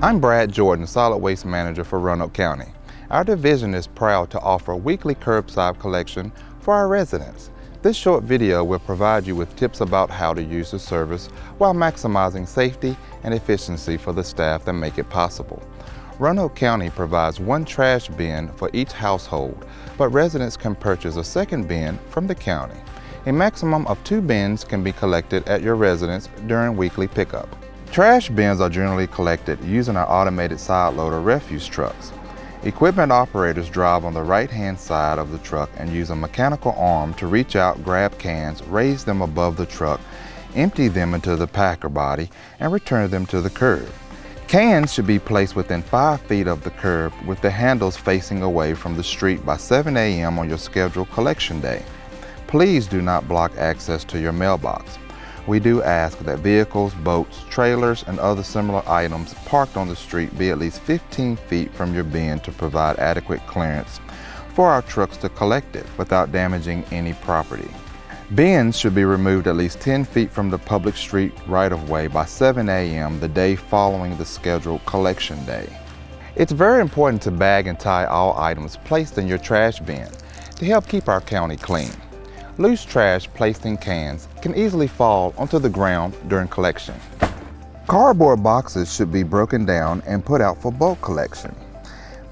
I'm Brad Jordan, Solid Waste Manager for Roanoke County. Our division is proud to offer weekly curbside collection for our residents. This short video will provide you with tips about how to use the service while maximizing safety and efficiency for the staff that make it possible. Roanoke County provides one trash bin for each household, but residents can purchase a second bin from the county. A maximum of 2 bins can be collected at your residence during weekly pickup. Trash bins are generally collected using our automated side loader refuse trucks. Equipment operators drive on the right-hand side of the truck and use a mechanical arm to reach out, grab cans, raise them above the truck, empty them into the packer body, and return them to the curb. Cans should be placed within 5 feet of the curb with the handles facing away from the street by 7 a.m. on your scheduled collection day. Please do not block access to your mailbox. We do ask that vehicles, boats, trailers, and other similar items parked on the street be at least 15 feet from your bin to provide adequate clearance for our trucks to collect it without damaging any property. Bins should be removed at least 10 feet from the public street right-of-way by 7 a.m. the day following the scheduled collection day. It's very important to bag and tie all items placed in your trash bin to help keep our county clean. Loose trash placed in cans can easily fall onto the ground during collection. Cardboard boxes should be broken down and put out for bulk collection.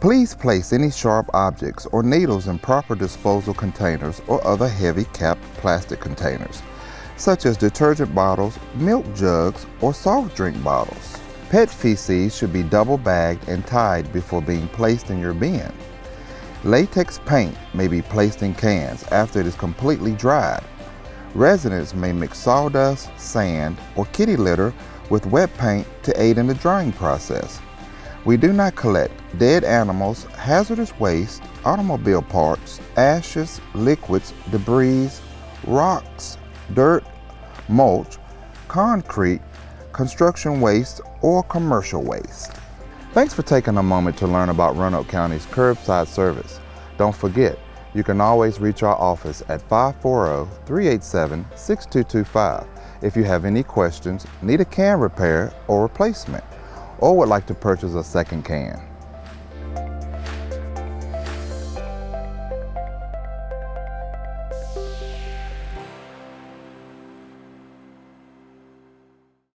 Please place any sharp objects or needles in proper disposal containers or other heavy capped plastic containers, such as detergent bottles, milk jugs, or soft drink bottles. Pet feces should be double bagged and tied before being placed in your bin. Latex paint may be placed in cans after it is completely dried. Residents may mix sawdust, sand, or kitty litter with wet paint to aid in the drying process. We do not collect dead animals, hazardous waste, automobile parts, ashes, liquids, debris, rocks, dirt, mulch, concrete, construction waste, or commercial waste. Thanks for taking a moment to learn about Roanoke County's curbside service. Don't forget, you can always reach our office at 540-387-6225 if you have any questions, need a can repair or replacement, or would like to purchase a second can.